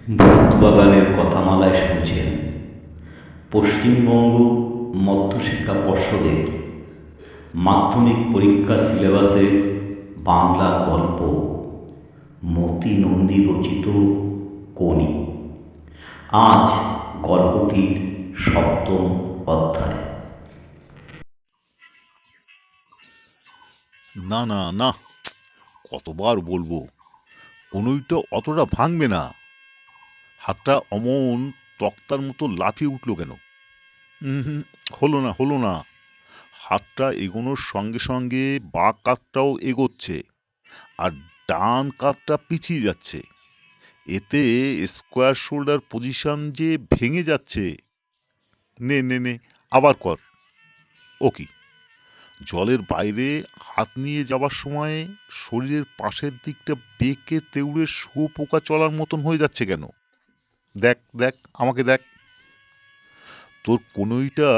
ভূতবাগানের কথামালায় শুনছেন পশ্চিমবঙ্গ মধ্যশিক্ষা পর্ষদের মাধ্যমিক পরীক্ষা সিলেবাসে বাংলা গল্প মতি নন্দী রচিত কোনি। আজ গল্পটির সপ্তম অধ্যায়। না না না, কতবার বলবো, কনুইটা অতটা ভাঙবে না। হাতটা অমন তক্তার মতো লাফিয়ে উঠল কেন? হুম, হলো না। হাতটা এগোনোর সঙ্গে সঙ্গে বাঁ কাতটাও এগোচ্ছে, আর ডান কাতটা পিছিয়ে যাচ্ছে। এতে স্কোয়ার শোল্ডার পজিশন যে ভেঙে যাচ্ছে। নে, আবার কর। ও কি, জলের বাইরে হাত নিয়ে যাবার সময় শরীরের পাশের দিকটা বেঁকে তেউড়ে শুঁয়োপোকা চলার মতন হয়ে যাচ্ছে কেন? দেখ, আমাকে দেখ। তোর কনুইটা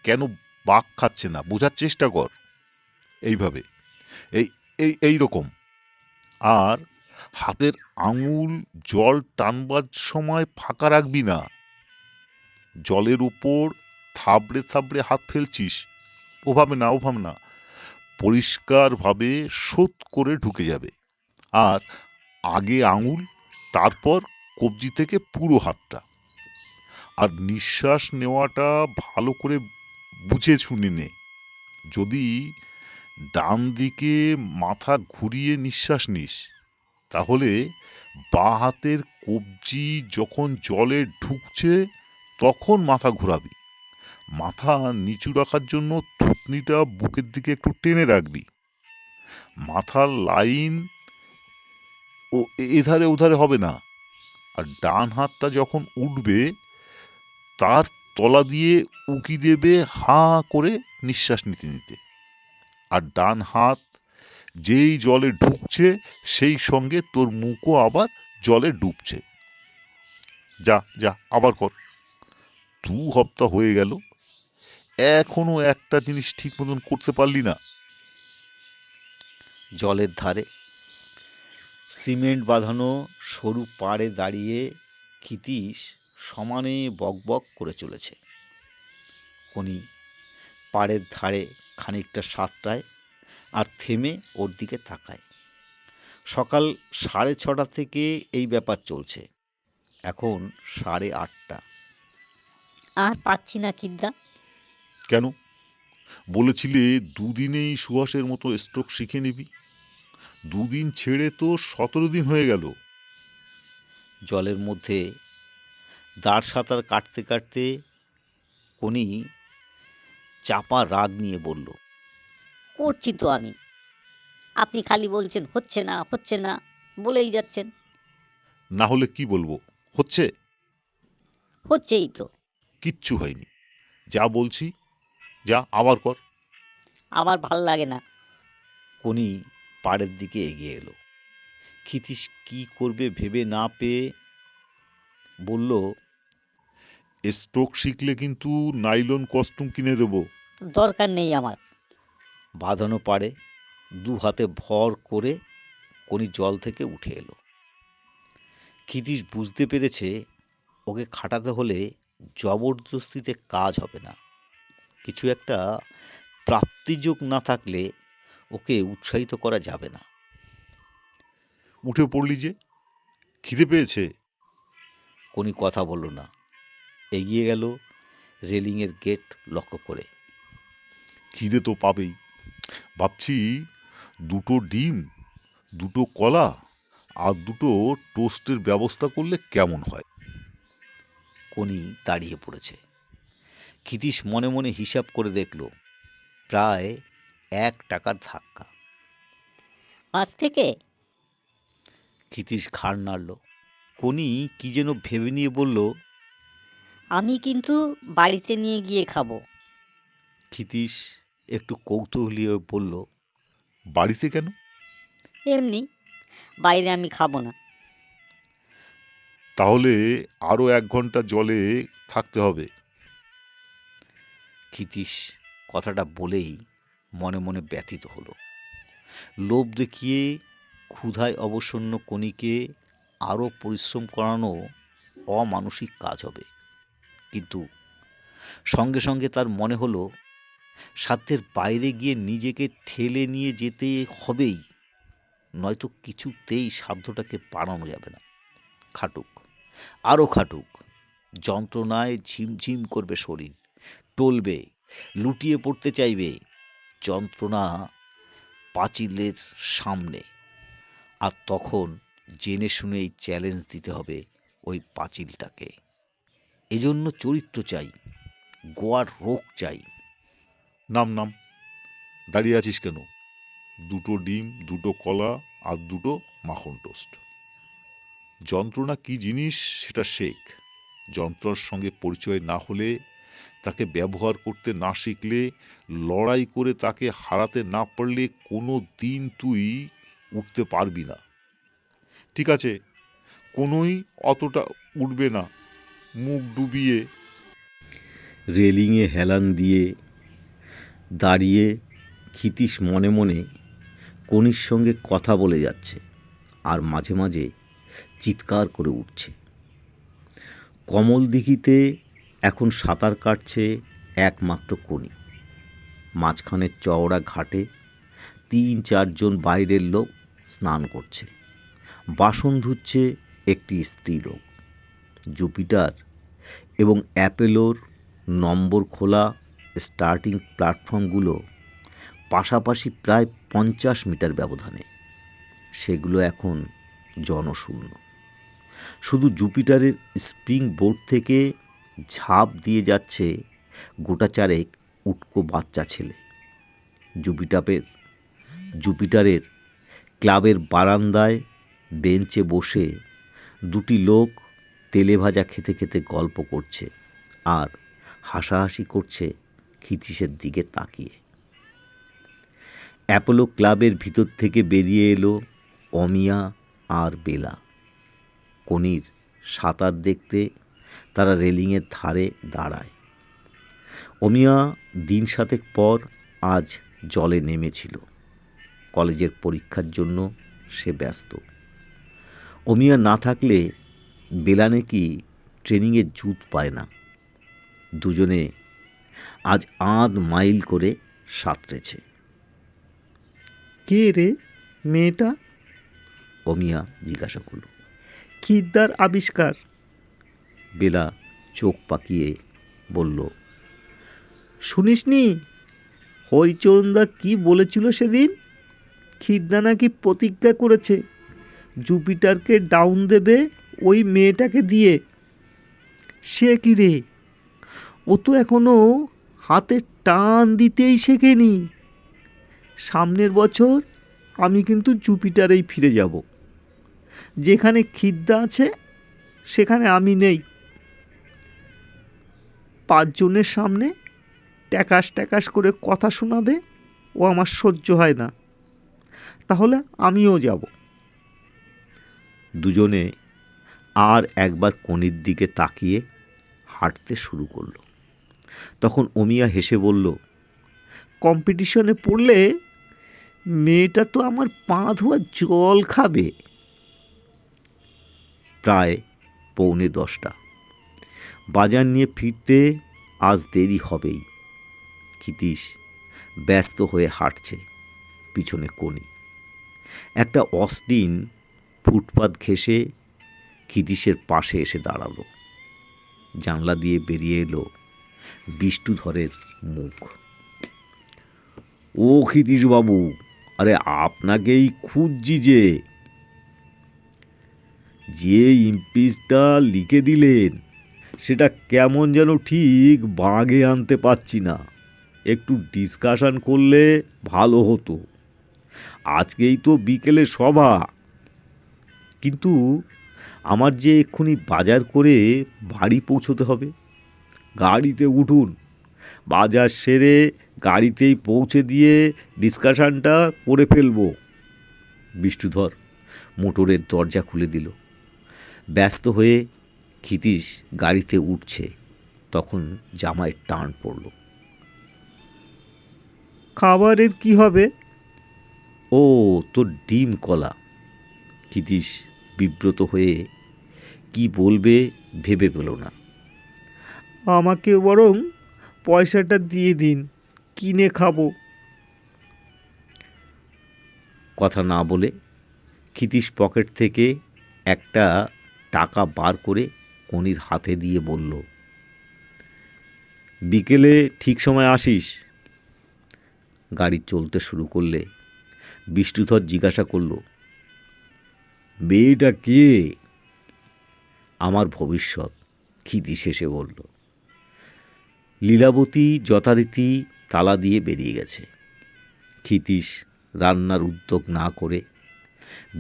কেন বাঁক খাচ্ছে না, বোঝার চেষ্টা কর। এইভাবে, এই এই রকম। আর হাতের আঙুল জল টানবার সময় ফাঁকা রাখবি না। জলের উপর থাবড়ে থাবড়ে হাত ফেলছিস, ওভাবে না, পরিষ্কারভাবে শোধ করে ঢুকে যাবে। আর আগে আঙুল, তারপর কবজি থেকে পুরো হাতটা। আর নিঃশ্বাস নেওয়াটা ভালো করে বুঝে শুনে নে। যদি ডান দিকে মাথা ঘুরিয়ে নিঃশ্বাস নিস, তাহলে বাঁ হাতের কবজি যখন জলে ঢুকছে তখন মাথা ঘোরাবি। মাথা নিচু রাখার জন্য থুতনিটা বুকের দিকে একটু টেনে রাখবি। মাথার লাইন ও এধারে ওধারে হবে না। আর ডান হাতটা যখন উঠবে, তার তলা দিয়ে উকি দেবে হাঁ করে নিঃশ্বাস নিতে। আর ডান হাত যেই জলে ঢুকছে সেই সঙ্গে তোর মুখও আবার জলে ডুবছে। যা আবার কর। 2 সপ্তাহ হয়ে গেল, এখনো একটা জিনিস ঠিক মতন করতে পারলি না। জলের ধারে সিমেন্ট বাঁধানো সরু পাড়ে দাঁড়িয়ে ক্ষিতীশ সমানে বকবক করে চলেছে। কোনি পাড়ের ধারে খানিকটা সাতটায় আর থেমে ওর দিকে তাকায়। সকাল 6:30 থেকে এই ব্যাপার চলছে। এখন 8:30। আর পাচ্ছি না কিদ্দা। কেন? বলেছিলে দুদিনেই সুহাসের মতো স্ট্রোক শিখে নিবি। 2 দিন ছেড়ে তো 17 দিন হয়ে গেল। জলের মধ্যে দাঁড় সাঁতার কাটতে কাটতে কোনি চাপা রাগ নিয়ে বলল, করছি তো আমি, আপনি খালি বলছেন হচ্ছে না বলেই যাচ্ছেন। না হলে কি বলবো? হচ্ছে? হচ্ছেই তো। কিচ্ছু হয়নি। যা বলছি, যা আবার কর। আবার ভাল লাগে না। কোনি পাড়ের দিকে এগিয়ে এলো। ক্ষিতীশ কি করবে ভেবে না পেয়ে বলল, স্ট্রোক শিখলে কিন্তু নাইলন কস্টিউম কিনে দেবো। দরকার নেই আমার। বাঁধানো পাড়ে 2 হাতে ভর করে কোনি জল থেকে উঠে এলো। ক্ষিতীশ বুঝতে পেরেছে ওকে খাটাতে হলে জবরদস্তিতে কাজ হবে না। কিছু একটা প্রাপ্তিযোগ না থাকলে ওকে উৎসাহিত করা যাবে না। উঠে পড়লি যে, খিদে পেয়েছে? কোনি কথা বলল না, এগিয়ে গেল রেলিংয়ের গেট লক্ষ্য করে। খিদে তো পাবেই। ভাবছি 2টো ডিম, 2টো কলা আর 2টো টোস্টের ব্যবস্থা করলে কেমন হয়? কোনি দাঁড়িয়ে পড়েছে। ক্ষিতীশ মনে মনে হিসাব করে দেখল, প্রায় 1 টাকার ধাক্কা। 5 থেকে। ক্ষিতীশ ঘাড় নাড়ল। কোনি কি যেন ভেবে নিয়ে বলল, আমি কিন্তু বাড়িতে নিয়ে গিয়ে খাবো। ক্ষিতীশ একটু কৌতূহলী হয়ে বলল, বাড়িতে কেন? এমনি, বাইরে আমি খাবো না। তাহলে আরো 1 ঘন্টা জলে থাকতে হবে। ক্ষিতীশ কথাটা বলেই মনে মনে ব্যথিত হলো। লোভ দেখিয়ে ক্ষুধায় অবসন্ন কোনিকে আরো পরিশ্রম করানো অমানুষিক কাজ হবে। কিন্তু সঙ্গে সঙ্গে তার মনে হলো সাধ্যের বাইরে গিয়ে নিজেকে ঠেলে নিয়ে যেতে হবেই, নয়তো কিছুতেই সাধ্যটাকে বাড়ানো যাবে না। খাটুক, আরো খাটুক, যন্ত্রণায় ঝিমঝিম করবে শরীর, টলবে, লুটিয়ে পড়তে চাইবে। যন্ত্রণা পাঁচিলের সামনে, আর তখন জেনে শুনেই চ্যালেঞ্জ দিতে হবে ওই পাঁচিলটাকে। এজন্য চরিত্র চাই, গোয়ার রোগ চাই। নাম নাম, দাঁড়িয়ে আছিস কেন? 2টো ডিম, 2টো কলা আর 2টো মাখন টোস্ট। যন্ত্রণা কি জিনিস সেটা শেখ। যন্ত্রণার সঙ্গে পরিচয় না হলে, তাকে ব্যবহার করতে না শিখলে, লড়াই করে তাকে হারাতে না পারলে কোনো দিন তুই উঠতে পারবি না। ঠিক আছে, কোনোই অতটা উঠবে না, মুখ ডুবিয়ে। রেলিংয়ে হেলান দিয়ে দাঁড়িয়ে ক্ষিতীশ মনে মনে কনির সঙ্গে কথা বলে যাচ্ছে, আর মাঝে মাঝে চিৎকার করে উঠছে। কমলদিঘিতে এখন সাঁতার কাটছে একমাত্র কনি। মাঝখানের চওড়া ঘাটে 3-4 জন বাইরের লোক স্নান করছে। বাসন ধুচ্ছে একটি স্ত্রীলোক। জুপিটার এবং অ্যাপেলোর নম্বর খোলা স্টার্টিং প্ল্যাটফর্মগুলো পাশাপাশি প্রায় 50 মিটার ব্যবধানে। সেগুলো এখন জনশূন্য। শুধু জুপিটারের স্প্রিং বোর্ড থেকে ঝাঁপ দিয়ে যাচ্ছে গোটা চারেক উটকো বাচ্চা ছেলে। জুপিটারের ক্লাবের বারান্দায় বেঞ্চে বসে দুটি লোক তেলে ভাজা খেতে খেতে গল্প করছে আর হাসাহাসি করছে ক্ষিতীশের দিকে তাকিয়ে। অ্যাপোলো ক্লাবের ভিতর থেকে বেরিয়ে এলো অমিয়া আর বেলা। কনির সাঁতার দেখতে তারা রেলিংয়ের ধারে দাঁড়ায়। অমিয়া দিন 7 পর আজ জলে নেমেছিল। কলেজের পরীক্ষার জন্য সে ব্যস্ত। অমিয়া না থাকলে বেলা নাকি ট্রেনিংয়ে জুত পায় না। দুজনে আজ 8 মাইল করে সাঁতরেছে। কে রে মেয়েটা? অমিয়া জিজ্ঞাসা করল। খিদ্দার আবিষ্কার। বেলা চোখ পাকিয়ে বলল, শুনিসনি হরিচরণদা কি বলেছিল সেদিন? খিদ্দা নাকি প্রতিজ্ঞা করেছে জুপিটারকে ডাউন দেবে ওই মেয়েটাকে দিয়ে। সে কি রে, ও তো এখনো হাতে টান দিতেই শেখেনি। সামনের বছর আমি কিন্তু জুপিটারেই ফিরে যাব। যেখানে খিদ্দা আছে সেখানে আমি নেই। 5 জনের সামনে ট্যাকাস ট্যাকাস করে কথা শোনাবে, ও আমার সহ্য হয় না। তাহলে আমিও যাব। দুজনে আর একবার কনির দিকে তাকিয়ে হাঁটতে শুরু করলো। তখন অমিয়া হেসে বলল, কম্পিটিশনে পড়লে মেয়েটা তো আমার পা ধোয়া জল খাবে। প্রায় 9:45। বাজার নিয়ে ফিরতে আজ দেরি হবেই। ক্ষিতীশ ব্যস্ত হয়ে হাঁটছে, পিছনে কনি। একটা অস্টিন ফুটপাত ঘেঁষে ক্ষিতীশের পাশে এসে দাঁড়ালো। জানলা দিয়ে বেরিয়ে এলো বিষ্ণুধরের মুখ। ও ক্ষিতীশবাবু, আরে আপনাকেই খুঁজছি যে ইম্পিচটা লিখে দিলেন সেটা কেমন যেন ঠিক বাগে আনতে পারছি না। একটু ডিসকাশন করলে ভালো হতো। আজকেই তো বিকেলে সভা। কিন্তু আমার যে এক্ষুনি বাজার করে বাড়ি পৌঁছতে হবে। গাড়িতে উঠুন, বাজার সেরে গাড়িতেই পৌঁছে দিয়ে ডিসকাশনটা করে ফেলবো। বিষ্ণুধর মোটরের দরজা খুলে দিল। ব্যস্ত হয়ে ক্ষিতীশ গাড়িতে উঠছে, তখন জামায় টান পড়ল। খাবারের কি হবে? ও, তোর ডিম কলা। ক্ষিতীশ বিব্রত হয়ে কি বলবে ভেবে পেল না। আমাকে বরং পয়সাটা দিয়ে দিন, কিনে খাবো। কথা না বলে ক্ষিতীশ পকেট থেকে একটা টাকা বার করে কনির হাতে দিয়ে বলল, বিকেলে ঠিক সময় আসিস। গাড়ি চলতে শুরু করলে বিষ্ণুধর জিজ্ঞাসা করল, মেয়েটা কে? আমার ভবিষ্যৎ, ক্ষিতীশ হেসে বলল। লীলাবতী যথারীতি তালা দিয়ে বেরিয়ে গেছে। ক্ষিতীশ রান্নার উদ্যোগ না করে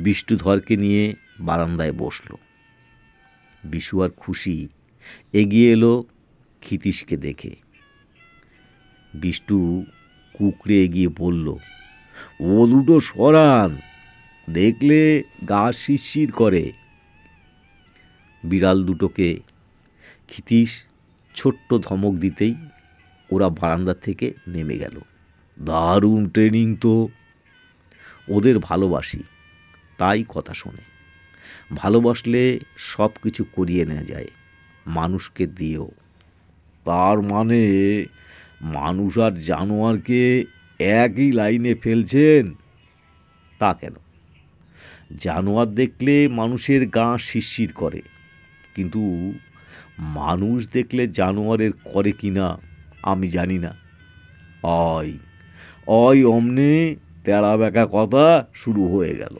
বিষ্ণুধরকে নিয়ে বারান্দায় বসল। বিশু আর খুশি এগিয়ে এলো ক্ষিতীশকে দেখে। বিষ্ণু কুকড়ে এগিয়ে বলল, ও দুটো সরান, দেখলে গা শিরশির করে। বিড়াল দুটোকে ক্ষিতীশ ছোট্ট ধমক দিতেই ওরা বারান্দা থেকে নেমে গেল। দারুণ ট্রেনিং তো। ওদের ভালোবাসি, তাই কথা শোনে। ভালোবাসলে সব কিছু করিয়ে নেওয়া যায়, মানুষকে দিয়েও। তার মানে মানুষ আর জানোয়ারকে একই লাইনে ফেলছেন? তা কেন? জানোয়ার দেখলে মানুষের গা শিরশির করে, কিন্তু মানুষ দেখলে জানোয়ারের করে কি না আমি জানি না। অমনে তেড়া বেঁকা কথা শুরু হয়ে গেল।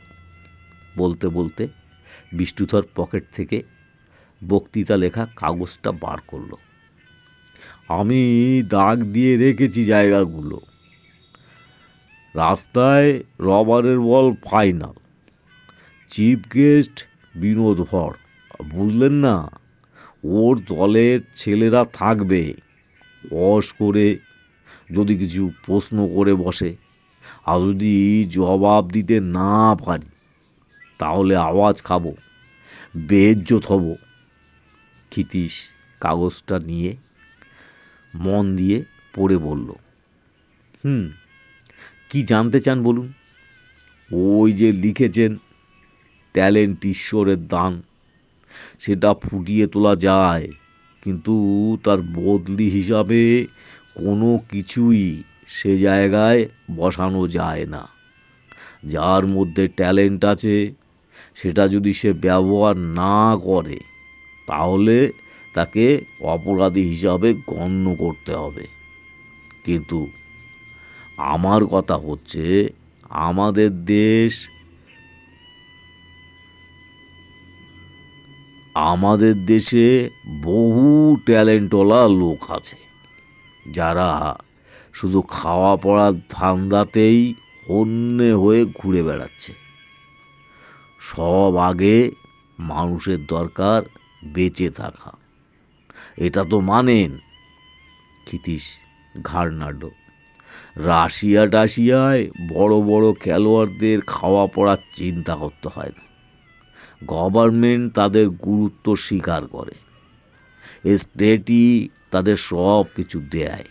বলতে বলতে বিষ্ণুধর পকেট থেকে বক্তৃতা লেখা কাগজটা বার করলো। আমি দাগ দিয়ে রেখেছি জায়গাগুলো। রাস্তায় রবারের বল ফাইনাল, চিফ গেস্ট বিনোদ ভর, বুঝলেন না? ওর দলের ছেলেরা থাকবে। বস করে যদি কিছু প্রশ্ন করে বসে, আর যদি জবাব দিতে না পারি তাহলে আওয়াজ খাবো, বেইজ্জত হব। ক্ষিতীশ কাগজটা নিয়ে মন দিয়ে পড়ে বলল, কি জানতে চান বলুন? ওই যে লিখেছেন ট্যালেন্ট ঈশ্বরের দান, সেটা ফুটিয়ে তোলা যায়, কিন্তু তার বদলি হিসাবে কোনো কিছুই সে জায়গায় বসানো যায় না। যার মধ্যে ট্যালেন্ট আছে সেটা যদি সে ব্যবহার না করে তাহলে তাকে অপরাধী হিসাবে গণ্য করতে হবে। কিন্তু আমার কথা হচ্ছে, আমাদের দেশে বহু ট্যালেন্টওয়ালা লোক আছে, যারা শুধু খাওয়া পড়ার ধান্দাতেই হন্যে হয়ে ঘুরে বেড়াচ্ছে। সব আগে মানুষের দরকার বেঁচে থাকা, এটা তো মানেন? ক্ষিতীশ ঘাড় নাড়ল। রাশিয়ায় বড় বড় খেলোয়াড়দের খাওয়া পড়ার চিন্তা করতে হয় না। গভর্নমেন্ট তাদের গুরুত্ব স্বীকার করে, স্টেটই তাদের সব কিছু দেয়।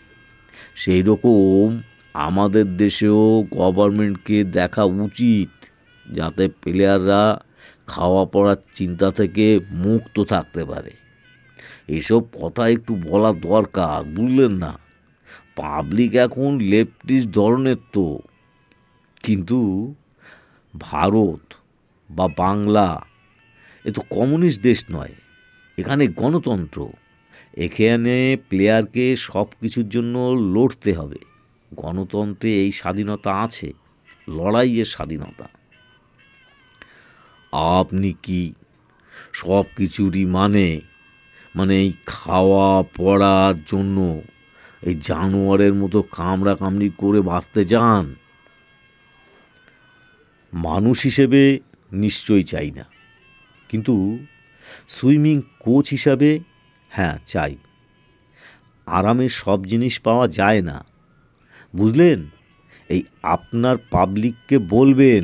সেই রকম আমাদের দেশেও গভর্নমেন্টকে দেখা উচিত, যাতে প্লেয়াররা খাওয়া পড়ার চিন্তা থেকে মুক্ত থাকতে পারে। এসব কথা একটু বলা দরকার, বুঝলেন না? পাবলিক এখন লেফটিস্ট ধরনের তো, কিন্তু ভারত বা বাংলা এ তো কমিউনিস্ট দেশ নয়, এখানে গণতন্ত্র। এখানে প্লেয়ারকে সব কিছুর জন্য লড়তে হবে। গণতন্ত্রে এই স্বাধীনতা আছে, লড়াইয়ের স্বাধীনতা। আপনি কি সব কিছুরই মানে এই খাওয়া পড়ার জন্য এই জানোয়ারের মতো কামড়াকামড়ি করে বাঁচতে চান? মানুষ হিসেবে নিশ্চয়ই চাই না, কিন্তু সুইমিং কোচ হিসাবে হ্যাঁ চাই। আরামের সব জিনিস পাওয়া যায় না, বুঝলেন? এই আপনার পাবলিককে বলবেন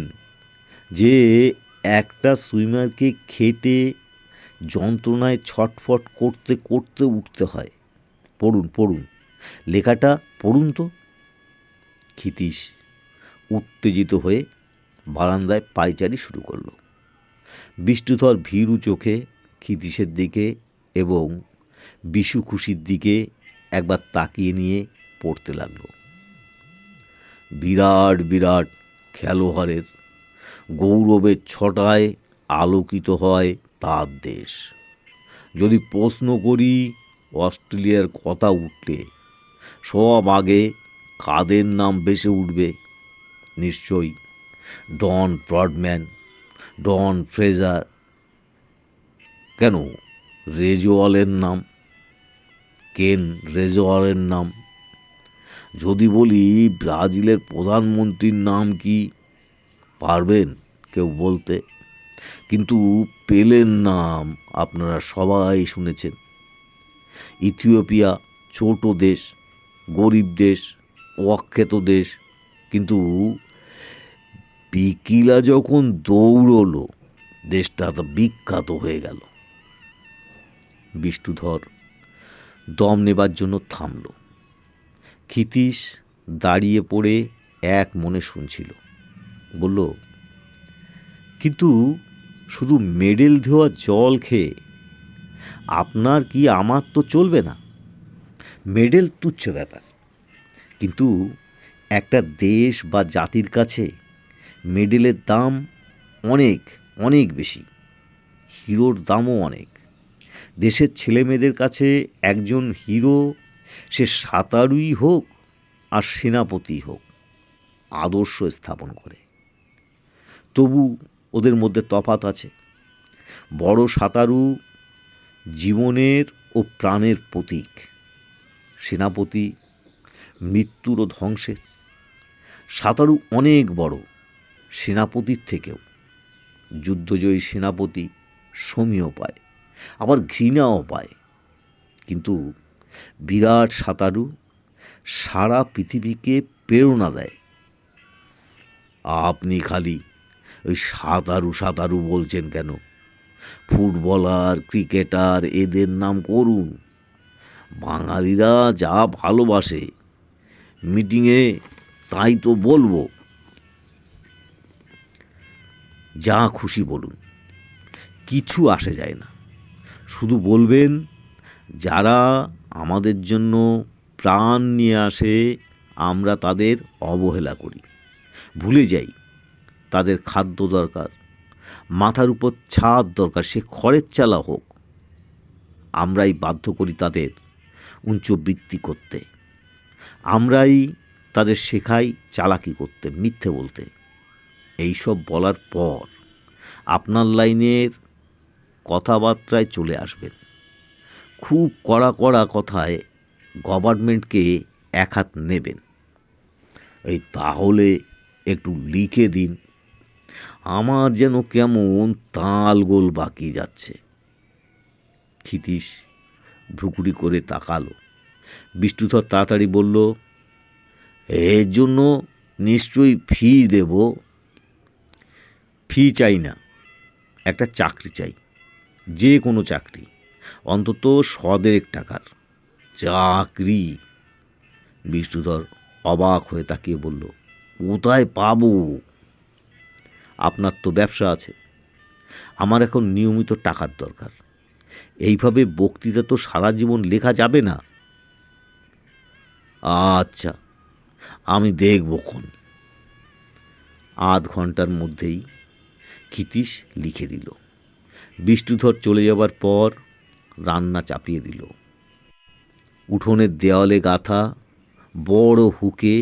যে একটা সুইমারকে খেটে যন্ত্রণায় ছটফট করতে করতে উঠতে হয়। পড়ুন, লেখাটা পড়ুন তো। ক্ষিতীশ উত্তেজিত হয়ে বারান্দায় পায়চারি শুরু করলো। বিষ্ণুধর ভীরু চোখে ক্ষিতীশের দিকে এবং বিশু খুশির দিকে একবার তাকিয়ে নিয়ে পড়তে লাগলো। বিরাট বিরাট খেলোয়াড়ের গৌরবের ছটায় আলোকিত হয় তার দেশ। যদি প্রশ্ন করি অস্ট্রেলিয়ার কথা উঠলে সব আগে কাদের নাম ভেসে উঠবে? নিশ্চয়ই ডন ব্রডম্যান, ডন ফ্রেজার, কেন রেজওয়ালের নাম, কেন রেজওয়ালের নাম। যদি বলি ব্রাজিলের প্রধানমন্ত্রীর নাম কি, পারবেন কেউ বলতে? কিন্তু পেলের নাম আপনারা সবাই শুনেছেন। ইথিওপিয়া ছোট দেশ, গরিব দেশ, অখ্যাত দেশ, কিন্তু বিকিলা যখন দৌড়লো দেশটা তো বিখ্যাত হয়ে গেল। বিষ্ণুধর দম নেবার জন্য থামল। ক্ষিতীশ দাঁড়িয়ে পড়ে এক মনে শুনছিল। বলল, কিন্তু শুধু মেডেল ধোয়া জল খেয়ে আপনার কি আমার তো চলবে না। মেডেল তুচ্ছ ব্যাপার, কিন্তু একটা দেশ বা জাতির কাছে মেডেলের দাম অনেক অনেক বেশি, হিরোর দামও অনেক। দেশের ছেলেমেয়েদের কাছে একজন হিরো সে সাঁতারুই হোক আর সেনাপতি হোক, আদর্শ স্থাপন করে। তবু ওদের মধ্যে তফাৎ আছে। বড় সাঁতারু জীবনের ও প্রাণের প্রতীক, সেনাপতি মৃত্যুর ও ধ্বংসের। সাঁতারু অনেক বড় সেনাপতির থেকেও। যুদ্ধজয়ী সেনাপতি সমীহ পায়, আবার ঘৃণাও পায়, কিন্তু বিরাট সাঁতারু সারা পৃথিবীকে প্রেরণা দেয়। আপনি খালি ওই সাঁতারু সাঁতারু বলছেন কেন? ফুটবলার, ক্রিকেটার এদের নাম করুন। বাঙালিরা যা ভালোবাসে মিটিংয়ে তাই তো বলবো। যা খুশি বলুন, কিছু আসে যায় না। শুধু বলবেন যারা আমাদের জন্য প্রাণ নিয়ে আসে আমরা তাদের অবহেলা করি, ভুলে যাই তাদের খাদ্য দরকার, মাথার উপর ছাদ দরকার, সে খড়ের চালা হোক। আমরাই বাধ্য করি তাদের উচ্চবৃত্তি করতে, আমরাই তাদের শেখাই চালাকি করতে, মিথ্যে বলতে। এইসব বলার পর আপনার লাইনের কথাবার্তায় চলে আসবেন। খুব কড়া কড়া কথায় গভর্নমেন্টকে এক হাত নেবেন। এই তাহলে একটু লিখে দিন, আমার যেন কেমন তালগোল বাকি যাচ্ছে। ক্ষিতীশ ভ্রুকুটি করে তাকালো। বিষ্ণুধর তাড়াতাড়ি বলল, এর জন্য নিশ্চয়ই ফি দেব। ফি চাই না, একটা চাকরি চাই, যে কোনো চাকরি, অন্তত 100 টাকার চাকরি। বিষ্ণুধর অবাক হয়ে তাকিয়ে বলল, কোথায় পাবো? আপনার তো ব্যবসা আছে, আমার এখন নিয়মিত টাকার দরকার। এইভাবে বক্তৃতা তো সারা জীবন লেখা যাবে না। আচ্ছা, আমি দেখবক্ষণ। আধ ঘন্টার মধ্যেই ক্ষিতীশ লিখে দিল। বিষ্ণুধর চলে যাবার পর রান্না চাপিয়ে দিল। উঠোনের দেওয়ালে গাঁথা বড় হুকে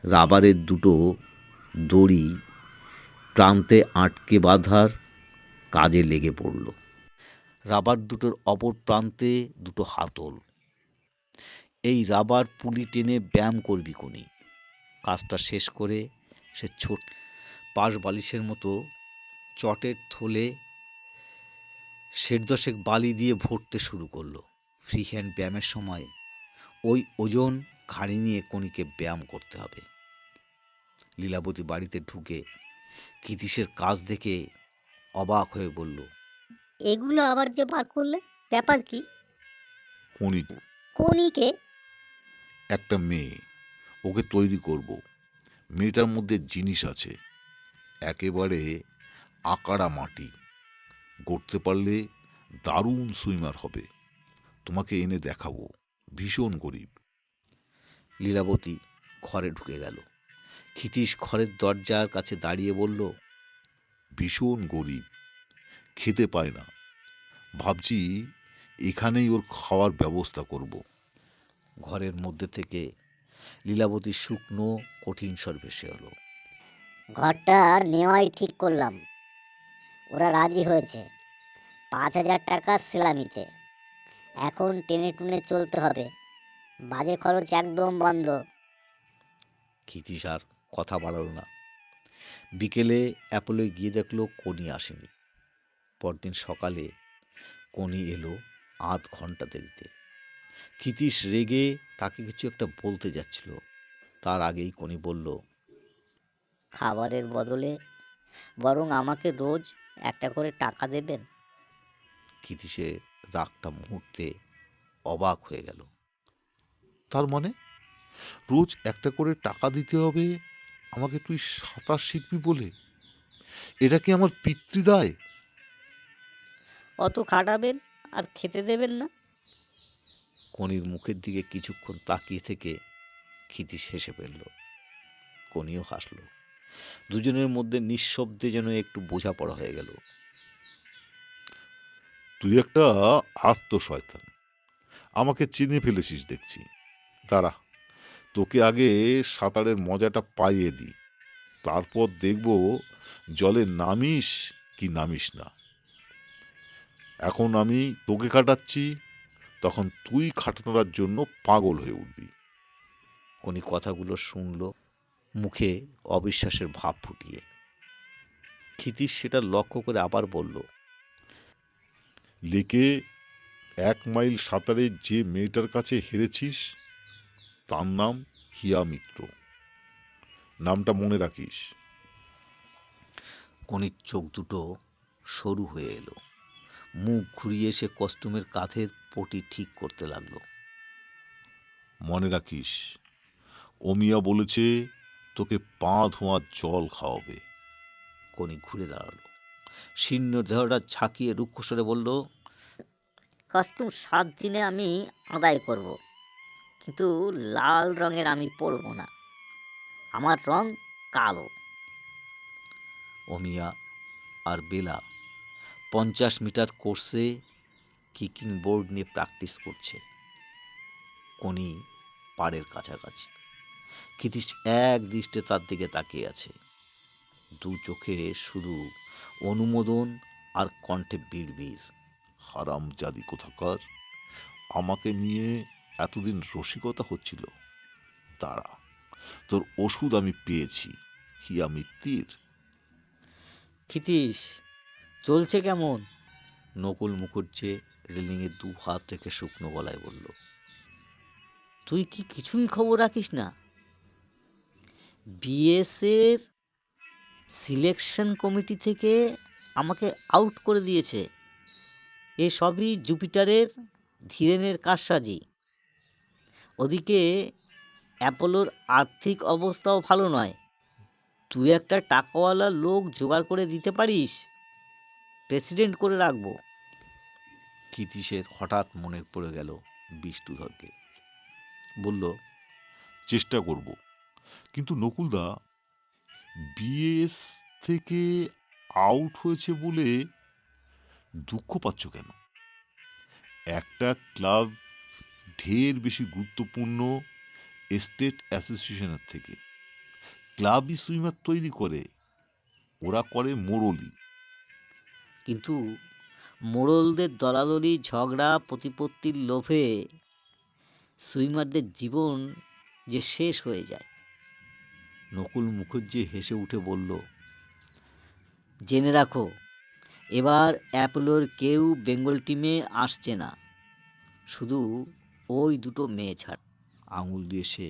রাবারের দুটো দড়ি প্রান্তে আটকে বাঁধার কাজে লেগে পড়ল। রাবার দুটোর অপর প্রান্তে দুটো হাতল। এই রাবার পুলি টেনে ব্যায়াম করবি কোনি। কাজটা শেষ করে সে ছোট পাশ বালিশের মতো চটের থলে 10 বালি দিয়ে ভরতে শুরু করলো। ফ্রি হ্যান্ড ব্যায়ামের সময় ওই ওজন ঘাড়ি নিয়ে কনিকে ব্যায়াম করতে হবে। লীলাবতী বাড়িতে ঢুকে ক্ষিতীশের কাজ দেখে অবাক হয়ে বলল, এগুলো আবার যে বার করলে, ব্যাপার কি? কোনি কোনিকে? একটা মেয়ে, ওকে তৈরি করব। মেয়েটার মধ্যে জিনিস আছে, একেবারে আকাড়া মাটি। গড়তে পারলে দারুণ সুইমার হবে, তোমাকে এনে দেখাবো, ভীষণ গরিব। লীলাবতী ঘরে ঢুকে গেল। ক্ষিতীশ ঘরের দরজার কাছে দাঁড়িয়ে বলল, ভীষণ গরিব, খেতে পায় না, ভাবছি এখানেই ওর খাওয়ার ব্যবস্থা করব। ঘরের মধ্যে থেকে লীলাবতীর শুকনো কঠিন স্বর ভেসে হলো, ঘরটা নেওয়াই ঠিক করলাম। ওরা রাজি হয়েছে 5,000 টাকা সেলামিতে। এখন টেনে টুনে চলতে হবে, বাজে খরচ একদম বন্ধ। ক্ষিতীশ আর কথা বাড়ালো না। বিকেলে অ্যাপোলোয় গিয়ে দেখলো কনি আসেনি। পরদিন সকালে কনি এলো আধ ঘন্টা দেরিতে। ক্ষিতীশ রেগে তাকে কিছু একটা বলতে যাচ্ছিল, তার আগেই কনি বলল, খাবারের বদলে বরং আমাকে রোজ একটা করে টাকা দেবেন। ক্ষিতীশের রাগটা মুহূর্তে অবাক হয়ে গেল। তার মানে রোজ একটা করে টাকা দিতে হবে আমাকে তুই সাঁতার শিখবি বলে? এটা কি আমার পিতৃদায়? অত খাটাবেন আর খেতে দেবেন না। কনির মুখের দিকে কিছুক্ষণ তাকিয়ে থেকে ক্ষিতীশ হেসে ফেলল। কনিও হাসল। দুজনের মধ্যে নিঃশব্দে যেন একটু বোঝাপড়া হয়ে গেল। তুই একটা আস্ত শয়তান, আমাকে চিনে ফেলেছিস দেখছি। দাঁড়া, তোকে আগে সাঁতারের মজাটা পাইয়ে দিই, তারপর দেখব জলে নামিস কি নামিস না। এখন আমি তোকে কাটাচ্ছি, তখন তুই খাটানোর জন্য পাগল হয়ে উঠবি। কনি কথাগুলো শুনল, মুখে অবিশ্বাসের ভাব ফুটিয়ে। ক্ষিতীশ সেটা লক্ষ্য করে আবার বলল, লেকে 1 মাইল সাঁতারে যে মেয়েটার কাছে হেরেছিস তার নাম হিয়া মিত্র, নামটা মনে রাখিস। কনির চোখ দুটো সরু হয়ে এলো। মুখ ঘুরিয়ে সে কস্টিউমের কাঁধের পটি ঠিক করতে লাগলো। মনে রাখিস, অমিয়া বলেছে তোকে পা ধোয়া জল খাওয়াবে। কনি ঘুরে দাঁড়ালো, শীর্ণ দেহটা ঝাঁকিয়ে রুক্ষস্বরে বলল, কস্টিউম 7 দিনে আমি আদায় করব, কিন্তু লাল রঙের আমি পরবো না। আমার রং কালো। অমিয়া আর বেলা 50 মিটার কোর্সে কিকিং বোর্ড নিয়ে প্র্যাকটিস করছে। কনি পাড়ের কাছাকাছি। ক্ষিতীশ এক দৃষ্টে তার দিকে তাকিয়ে আছে। দু চোখে শুধু অনুমোদন আর কণ্ঠে বিড়বিড়। হারামজাদি কোথাকার, আমাকে নিয়ে এতদিন রসিকতা হচ্ছিল, দাঁড়া, তোর ওষুধ আমি পেয়েছি, হিয়া মিত্তির। ক্ষিতীশ, চলছে কেমন? নকুল মুখুজ্জে রেলিংয়ে 2 হাত রেখে শুকনো গলায় বলল, তুই কি কিছুই খবর রাখিস না? বিএসের সিলেকশন কমিটি থেকে আমাকে আউট করে দিয়েছে। এসবই জুপিটারের ধীরেনের কারসাজি। ওদিকে অ্যাপোলোর আর্থিক অবস্থাও ভালো নয়। তুই একটা টাকাওয়ালা লোক জোগাড় করে দিতে পারিস, প্রেসিডেন্ট করে রাখবো। ক্ষিতীশের হঠাৎ মনে পড়ে গেল বিষ্ণুধরকে। বলল, চেষ্টা করব, কিন্তু নকুলদা, বিএস থেকে আউট হয়েছে বলে দুঃখ পাচ্ছ কেন? একটা ক্লাব ঢের বেশি গুরুত্বপূর্ণ স্টেট অ্যাসোসিয়েশনের থেকে। ক্লাবই সুইমার তৈরি করে, ওরা করে মোড়লি। কিন্তু মোড়লদের দলাদলি, ঝগড়া, প্রতিপত্তির লোভে সুইমারদের জীবন যে শেষ হয়ে যায়। নকুল মুখুজ্জে হেসে উঠে বলল, জেনে রাখো, এবার অ্যাপোলোর কেউ বেঙ্গল টিমে আসছে না, শুধু ওই দুটো মেয়ে ছাড়া। আঙুল দিয়ে সে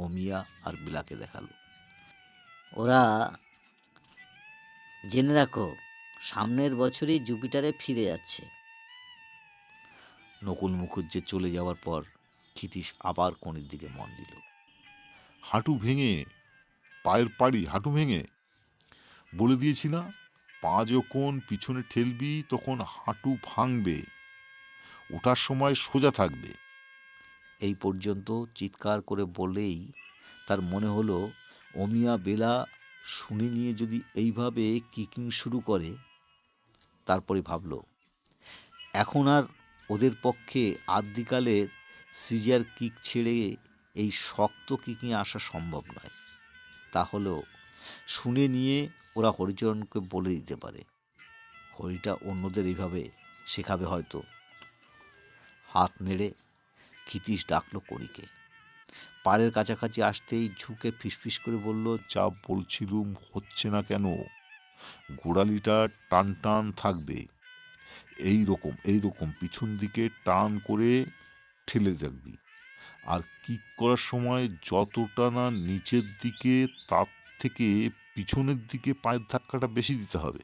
অমিয়া আর বিলাকে দেখালো। ওরা, জেনে রাখো, সামনের বছরই জুপিটারে ফিরে যাচ্ছে। নকুল মুখুজ্জে চলে যাওয়ার পর ক্ষিতীশ আবার কনির দিকে মন দিল। হাঁটু ভেঙে, পায়ের পাড়ি হাঁটু ভেঙে, বলে দিয়েছি না পা যখন পিছনে ঠেলবি তখন হাঁটু ভাঙবে, ওঠার সময় সোজা থাকবে। এই পর্যন্ত চিৎকার করে বলেই তার মনে হলো অমিয়া বেলা শুনে নিয়ে যদি এইভাবে কিকিং শুরু করে। তারপরে ভাবল, এখন আর ওদের পক্ষে আদ্যিকালের সিজার কিক ছেড়ে এই শক্ত কিকিং আসা সম্ভব নয়। তাহলেও শুনে নিয়ে ওরা হরিচরণকে বলে দিতে পারে। হরিটা অন্যদের এইভাবে শেখাবে হয়তো। হাত নেড়ে ক্ষিতীশ ডাকলো কণিকে। পাড়ের কাছাকাছি আসতেই ঝুঁকে ফিসফিস করে বলল, যা বলছিলুম হচ্ছে না কেন? গোড়ালিটা টান টান থাকবে, এইরকম পিছন দিকে টান করে ঠেলে রাখবি। আর কিক করার সময় যতটা না নিচের দিকে, তার থেকে পিছনের দিকে পায়ের ধাক্কাটা বেশি দিতে হবে।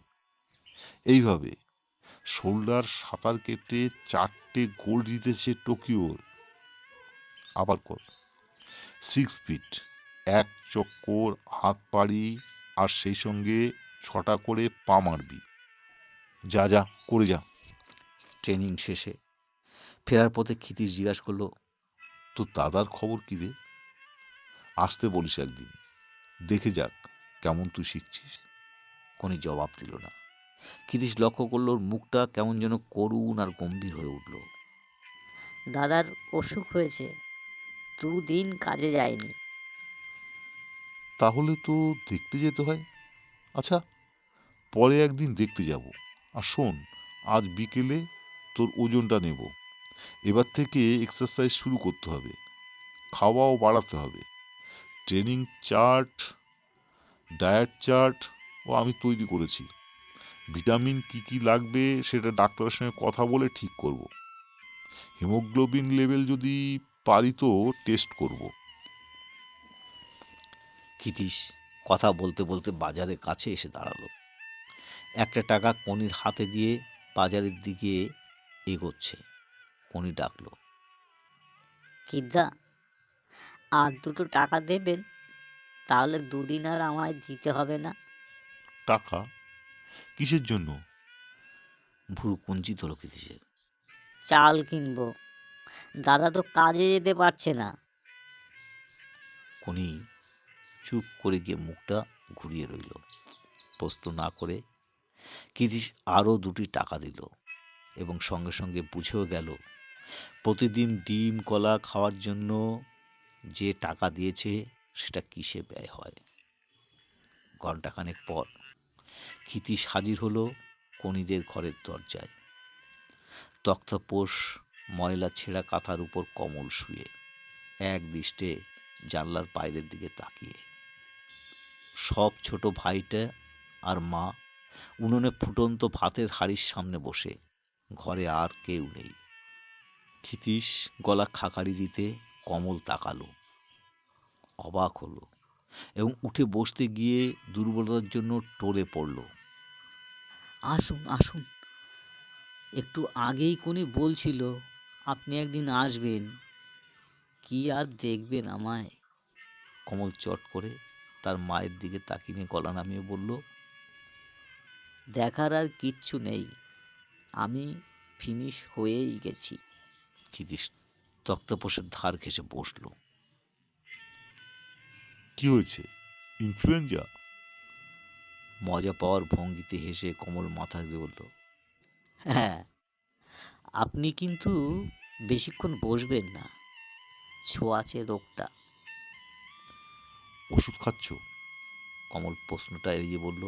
এইভাবে শোল্ডার সাঁতার কেটে 4টে গোল জিতেছে টোকিওর। আবার কর, 6 ফিট, 1 চক্কর হাত পাড়ি, আর সেই সঙ্গে 6টা করে পা মারবি। যা যা করে যা। ট্রেনিং শেষে ফেরার পথে ক্ষিতীশ জিজ্ঞাসা করলো, তোর দাদার খবর কি রে? আসতে বলিস একদিন, দেখে যাক কেমন তুই শিখছিস। কোনি জবাব দিল না। ক্ষিতীশ লক্ষ্য করলো ওর মুখটা কেমন যেন করুণ আর গম্ভীর হয়ে উঠল। দাদার অসুখ হয়েছে, 2 দিন কাজে যায়নি। তাহলে তো দেখতে যেতে হয়। আচ্ছা, পরে একদিন দেখতে যাব। আর শোন, আজ বিকেলে তোর ওজনটা নেব। এবার থেকে এক্সারসাইজ শুরু করতে হবে, খাওয়াও বাড়াতে হবে। ট্রেনিং চার্ট, ডায়েট চার্ট আমি তৈরি করেছি। ভিটামিন কি কি লাগবে সেটা ডাক্তারের সঙ্গে কথা বলে ঠিক করব। হিমোগ্লোবিন লেভেল যদি পারি তো টেস্ট করব। ক্ষিতীশ কথা বলতে বলতে বাজারের কাছে এসে দাঁড়ালো। একটা টাকা কনির হাতে দিয়ে বাজারের দিকে এগোচ্ছে। কনি ডাকলো, কিদ্দা, আর 2 টাকা দেবেন? তাহলে 2 দিন আর আমায় দিতে হবে না। টাকা? কিসের জন্য? ভুরু কুঞ্চিত হলো ক্ষিতীশের। চাল কিনবো, দাদা তো কাজে যেতে পারছে না। কনি চুপ করে গিয়ে মুখটা ঘুরিয়ে রইল। প্রশ্ন না করে ক্ষিতীশ আরও 2টি টাকা দিল এবং সঙ্গে সঙ্গে বুঝেও গেল প্রতিদিন ডিম কলা খাওয়ার জন্য যে টাকা দিয়েছে সেটা কিসে ব্যয় হয়। ঘণ্টাখানেক পর ক্ষিতীশ হাজির হলো কনিদের ঘরের দরজায়। তক্তপোষ, ময়লা ছেঁড়া কাঁথার উপর কমল শুয়ে, এক দৃষ্টে জানলার বাইরের দিকে তাকিয়ে। সব ছোট ভাইটা আর মা উনুনে ফুটন্ত ভাতের হাঁড়ির সামনে বসে। ঘরে আর কেউ নেই। ক্ষিতীশ গলা খাকারি দিতে কমল তাকালো, অবাক হলো এবং উঠে বসতে গিয়ে দুর্বলতার জন্য টলে পড়ল। আসুন আসুন, একটু আগেই কোনি বলছিল আপনি একদিন আসবেন, কি আর দেখবেন আমায়। কমল চট করে তার মায়ের দিকে তাকিয়ে গলা নামিয়ে বলল, দেখার আর কিচ্ছু নেই, আমি ফিনিশ হয়েই গেছি। ক্ষিতীশ তক্তপোষের ধার ঘেঁষে বসল। কি হয়েছে? ইনফ্লুয়েঞ্জা? মজা পাওয়ার ভঙ্গিতে হেসে কমল মাথা দিয়ে বলল, হ্যাঁ, আপনি কিন্তু বেশিক্ষণ বসবেন না, ছোঁয়াচে রোগটা। ওষুধ খাচ্ছ? কমল প্রশ্নটা এড়িয়ে বলল,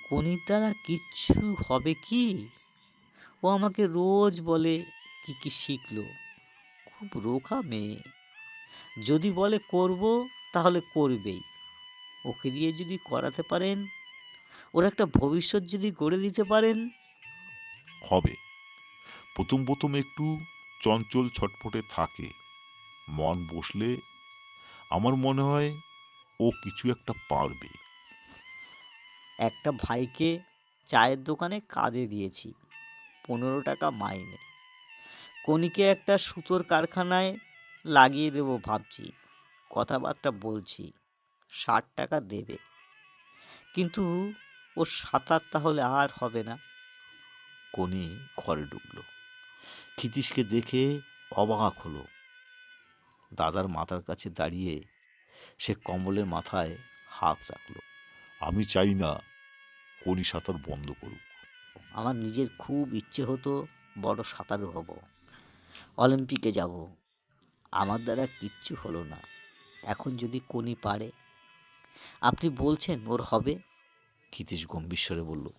কোনির দ্বারা কিচ্ছু হবে কি? ও আমাকে রোজ বলে কি কি শিখলো, খুব রোখা মেয়ে। যদি বলে করব তাহলে করবেই। ওকে দিয়ে যদি করাতে পারেন, ওর একটা ভবিষ্যৎ যদি গড়ে দিতে পারেন। হবে। প্রথম প্রথম একটু চঞ্চল ছটফটে থাকে, মন বসলে আমার মনে হয় ও কিছু একটা পারবে। একটা ভাইকে চায়ের দোকানে কাজে দিয়েছি, 15 টাকা মাইনে। কনিকে একটা সুতোর কারখানায় লাগিয়ে দেবো ভাবছি, কথাবার্তা বলছি, 60 টাকা দেবে। কিন্তু ওর সাঁতার তাহলে আর হবে না। কনি ঘরে ঢুকলো। ক্ষিতীশকে দেখে অবাক হলো। দাদার মাথার কাছে দাঁড়িয়ে সে কমলের মাথায় হাত রাখলো। আমি চাই না কোনি সাঁতার বন্ধ করুক। আমার নিজের খুব ইচ্ছে হতো বড় সাঁতারু হব, অলিম্পিকে যাব। আমার দ্বারা কিচ্ছু হলো না। এখন যদি কোনি পারে, আপনি বলছেন ওর হবে? ক্ষিতীশ গম্ভীর স্বরে বলল,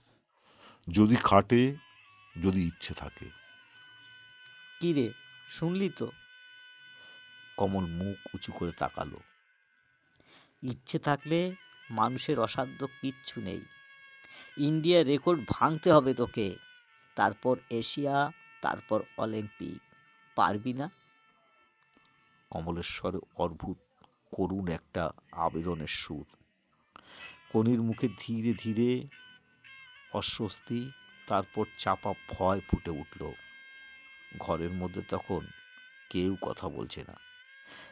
যদি খাটে, যদি ইচ্ছে থাকে। কি রে, শুনলি তো? কমল মুখ উঁচু করে তাকালো। ইচ্ছে থাকলে মানুষের অসাধ্য কিচ্ছু নেই। ইন্ডিয়া রেকর্ড ভাঙতে হবে তোকে, তারপর এশিয়া, তারপর অলিম্পিক। পারবি না? কমলের স্বরে অদ্ভুত করুণ একটা আবেদনের সুর। কনির মুখে ধীরে ধীরে অস্বস্তি, তারপর চাপা ভয় ফুটে উঠল। ঘরের মধ্যে তখন কেউ কথা বলছে না।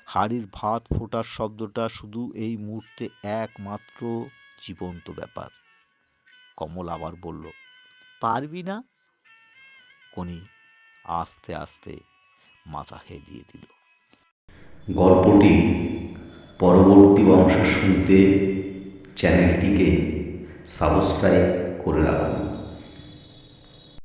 হাড়ির ভাত ফোটার শব্দটা শুধু এই মুহূর্তে একমাত্র জীবন্ত ব্যাপার। কমল আবার বলল, পারবি না? কনি আস্তে আস্তে মাথা হেলিয়ে দিল। গল্পটি পরবর্তী অংশ শুনতে চ্যানেলটিকে সাবস্ক্রাইব করে রাখুন।